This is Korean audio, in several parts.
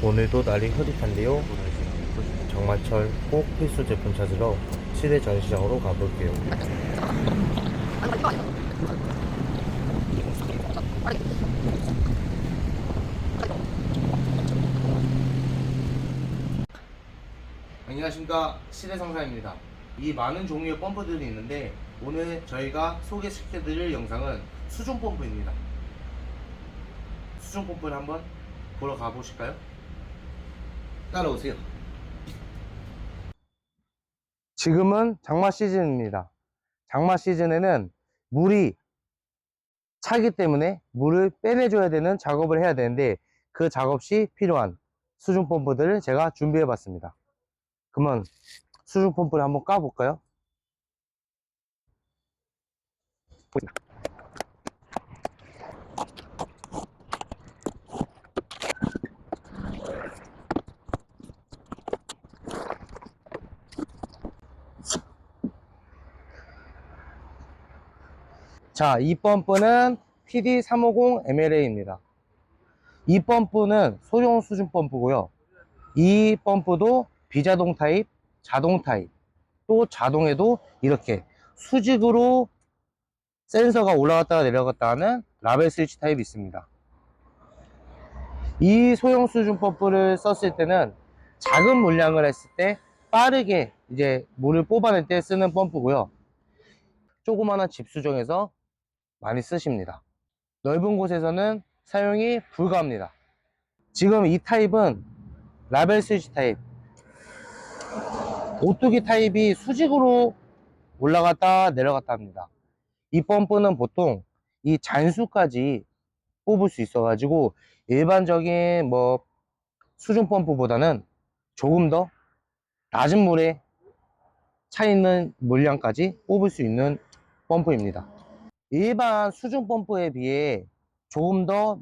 오늘도 날이 흐릿한데요. 장마철 꼭 필수 제품 찾으러 시내 전시장으로 가볼게요. 안녕하십니까, 시내상사입니다. 이 많은 종류의 펌프들이 있는데 오늘 저희가 소개시켜드릴 영상은 수중 펌프입니다. 수중 펌프를 한번 보러 가보실까요? 따라오세요. 지금은 장마 시즌입니다. 장마 시즌에는 물이 차기 때문에 물을 빼내줘야 되는 작업을 해야 되는데 그 작업 시 필요한 수중 펌프들을 제가 준비해 봤습니다. 그러면 수중 펌프를 한번 까볼까요? 자, 이 펌프는 PD350MLA입니다. 이 펌프는 소형 수중 펌프고요. 이 펌프도 비자동 타입, 자동 타입, 또 자동에도 이렇게 수직으로 센서가 올라갔다가 내려갔다 하는 라벨 스위치 타입이 있습니다. 이 소형 수중 펌프를 썼을 때는 작은 물량을 했을 때 빠르게 이제 물을 뽑아낼 때 쓰는 펌프고요. 조그마한 집수정에서 많이 쓰십니다. 넓은 곳에서는 사용이 불가합니다. 지금 이 타입은 라벨 스위치 타입, 오뚜기 타입이 수직으로 올라갔다 내려갔다 합니다. 이 펌프는 보통 이 잔수까지 뽑을 수 있어 가지고 일반적인 뭐 수중 펌프보다는 조금 더 낮은 물에 차 있는 물량까지 뽑을 수 있는 펌프입니다. 일반 수중 펌프에 비해 조금 더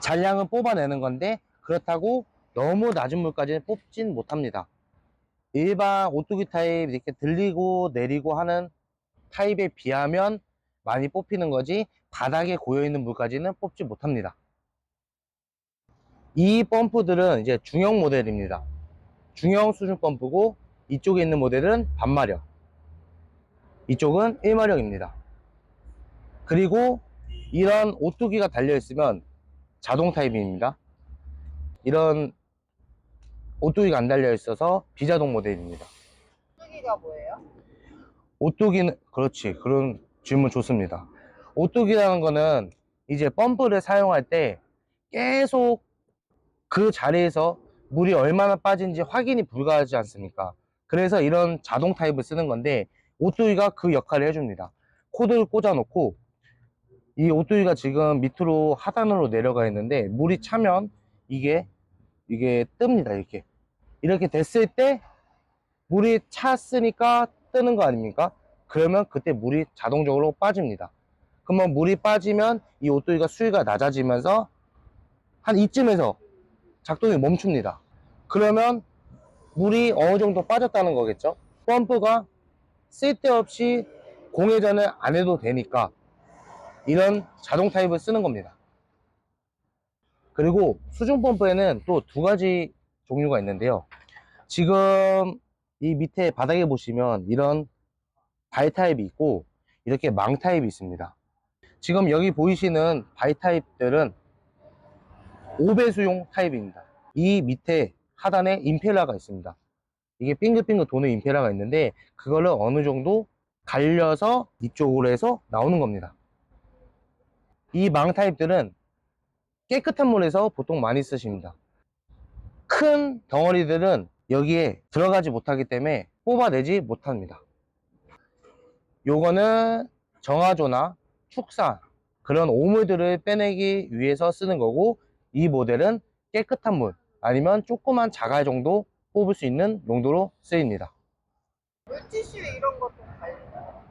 잔량을 뽑아내는 건데 그렇다고 너무 낮은 물까지는 뽑진 못합니다. 일반 오뚜기 타입 이렇게 들리고 내리고 하는 타입에 비하면 많이 뽑히는 거지 바닥에 고여있는 물까지는 뽑지 못합니다. 이 펌프들은 이제 중형 모델입니다. 중형 수중 펌프고 이쪽에 있는 모델은 반마력, 이쪽은 1마력입니다. 그리고 이런 오뚜기가 달려있으면 자동 타입입니다. 이런 오뚜기가 안 달려있어서 비자동 모델입니다. 오뚜기가 뭐예요? 오뚜기는, 그렇지, 그런 질문 좋습니다. 오뚜기라는 거는 이제 펌프를 사용할 때 계속 그 자리에서 물이 얼마나 빠진지 확인이 불가하지 않습니까? 그래서 이런 자동 타입을 쓰는 건데 오뚜기가 그 역할을 해줍니다. 코드를 꽂아 놓고 이 오뚜기가 지금 밑으로 하단으로 내려가 있는데 물이 차면 이게 뜹니다. 이렇게 됐을 때 물이 찼으니까 뜨는 거 아닙니까? 그러면 그때 물이 자동적으로 빠집니다. 그러면 물이 빠지면 이 오뚜기가 수위가 낮아지면서 한 이쯤에서 작동이 멈춥니다. 그러면 물이 어느 정도 빠졌다는 거겠죠. 펌프가 쓸데없이 공회전을 안 해도 되니까 이런 자동 타입을 쓰는 겁니다. 그리고 수중 펌프에는 또 두 가지 종류가 있는데요. 지금 이 밑에 바닥에 보시면 이런 바위 타입이 있고 이렇게 망 타입이 있습니다. 지금 여기 보이시는 바위 타입들은 5배수용 타입입니다. 이 밑에 하단에 임펠러가 있습니다. 이게 빙글빙글 도는 임펠러가 있는데 그거를 어느 정도 갈려서 이쪽으로 해서 나오는 겁니다. 이 망 타입들은 깨끗한 물에서 보통 많이 쓰십니다. 큰 덩어리들은 여기에 들어가지 못하기 때문에 뽑아내지 못합니다. 요거는 정화조나 축사 그런 오물들을 빼내기 위해서 쓰는 거고 이 모델은 깨끗한 물 아니면 조그만 자갈 정도 뽑을 수 있는 용도로 쓰입니다. 물티슈 이런 것도 달리나요?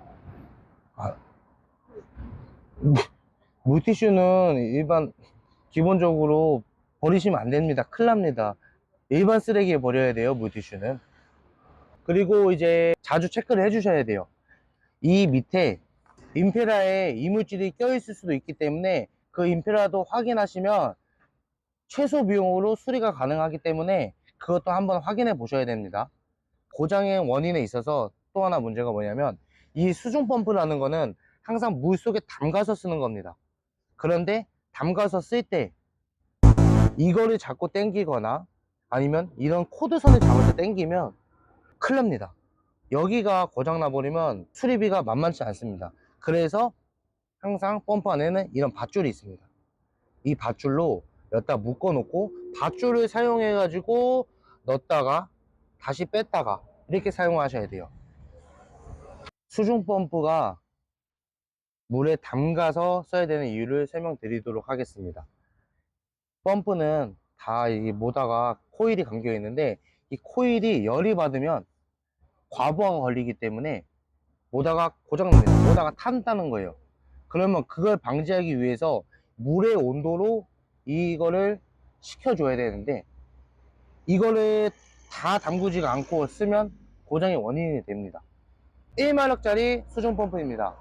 아, 물티슈는 일반 기본적으로 버리시면 안 됩니다. 큰일 납니다. 일반 쓰레기에 버려야 돼요, 물티슈는. 그리고 이제 자주 체크를 해주셔야 돼요. 이 밑에 임페라에 이물질이 껴있을 수도 있기 때문에 그 임페라도 확인하시면 최소 비용으로 수리가 가능하기 때문에 그것도 한번 확인해 보셔야 됩니다. 고장의 원인에 있어서 또 하나 문제가 뭐냐면, 이 수중 펌프라는 거는 항상 물 속에 담가서 쓰는 겁니다. 그런데 담가서 쓸 때 이거를 자꾸 당기거나 아니면 이런 코드선을 잡아서 당기면 큰일 납니다. 여기가 고장나 버리면 수리비가 만만치 않습니다. 그래서 항상 펌프 안에는 이런 밧줄이 있습니다. 이 밧줄로 여기다 묶어 놓고 밧줄을 사용해 가지고 넣었다가 다시 뺐다가 이렇게 사용하셔야 돼요. 수중 펌프가 물에 담가서 써야 되는 이유를 설명드리도록 하겠습니다. 펌프는 다 이 모다가 코일이 감겨 있는데, 이 코일이 열이 받으면 과부하가 걸리기 때문에 모다가 고장납니다. 모다가 탄다는 거예요. 그러면 그걸 방지하기 위해서 물의 온도로 이거를 식혀줘야 되는데, 이거를 다 담그지가 않고 쓰면 고장의 원인이 됩니다. 1마력짜리 수중 펌프입니다.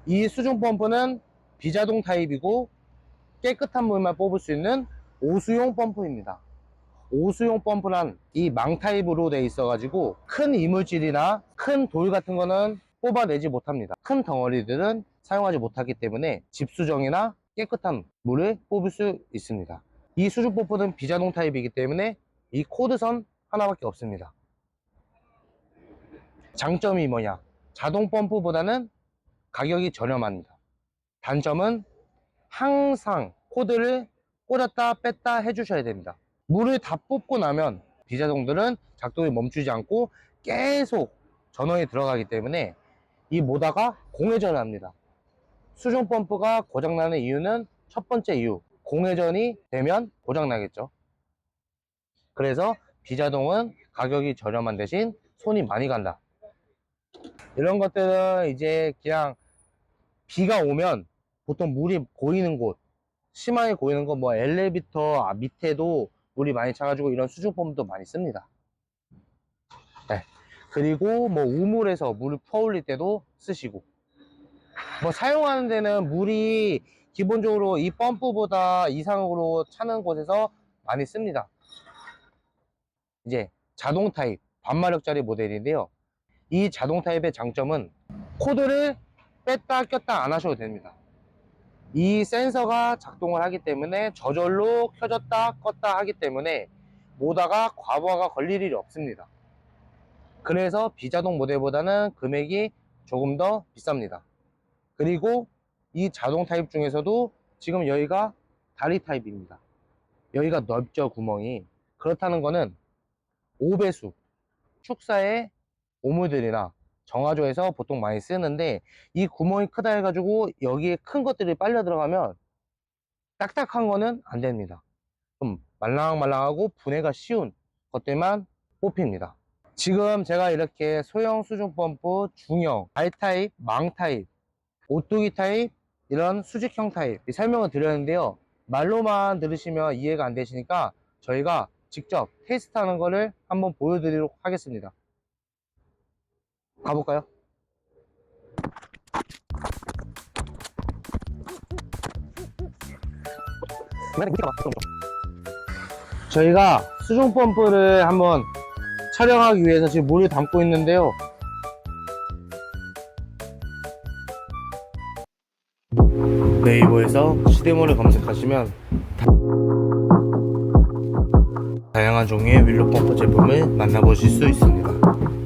이 수중 펌프는 비자동 타입이고 깨끗한 물만 뽑을 수 있는 오수용 펌프입니다. 오수용 펌프란 이 망 타입으로 되어 있어 가지고 큰 이물질이나 큰 돌 같은 거는 뽑아내지 못합니다. 큰 덩어리들은 사용하지 못하기 때문에 집수정이나 깨끗한 물을 뽑을 수 있습니다. 이 수중 펌프는 비자동 타입이기 때문에 이 코드선 하나밖에 없습니다. 장점이 뭐냐? 자동 펌프보다는 가격이 저렴합니다. 단점은 항상 코드를 꽂았다 뺐다 해주셔야 됩니다. 물을 다 뽑고 나면 비자동들은 작동이 멈추지 않고 계속 전원이 들어가기 때문에 이 모다가 공회전을 합니다. 수중 펌프가 고장나는 이유는 첫 번째 이유, 공회전이 되면 고장나겠죠. 그래서 비자동은 가격이 저렴한 대신 손이 많이 간다. 이런 것들은 이제 그냥 비가 오면 보통 물이 고이는 곳, 심하게 고이는 곳, 뭐 엘리베이터 밑에도 물이 많이 차가지고 이런 수중 펌프도 많이 씁니다. 네. 그리고 뭐 우물에서 물을 퍼올릴 때도 쓰시고, 뭐 사용하는 데는 물이 기본적으로 이 펌프보다 이상으로 차는 곳에서 많이 씁니다. 이제 자동 타입 반마력짜리 모델인데요. 이 자동 타입의 장점은 코드를 뺐다 꼈다 안 하셔도 됩니다. 이 센서가 작동을 하기 때문에 저절로 켜졌다 껐다 하기 때문에 모다가 과부하가 걸릴 일이 없습니다. 그래서 비자동 모델보다는 금액이 조금 더 비쌉니다. 그리고 이 자동 타입 중에서도 지금 여기가 다리 타입입니다. 여기가 넓죠, 구멍이. 그렇다는 거는 5배수 축사의 오물들이나 정화조에서 보통 많이 쓰는데, 이 구멍이 크다 해가지고 여기에 큰 것들이 빨려 들어가면 딱딱한 거는 안 됩니다. 좀 말랑말랑하고 분해가 쉬운 것들만 뽑힙니다. 지금 제가 이렇게 소형 수중 펌프, 중형, 알 타입, 망 타입, 오뚜기 타입, 이런 수직형 타입 설명을 드렸는데요. 말로만 들으시면 이해가 안 되시니까 저희가 직접 테스트하는 거를 한번 보여드리도록 하겠습니다. 가볼까요? 저희가 수중 펌프를 한번 촬영하기 위해서 지금 물을 담고 있는데요. 네이버에서 시데모를 검색하시면 다양한 종류의 윌로 펌프 제품을 만나보실 수 있습니다.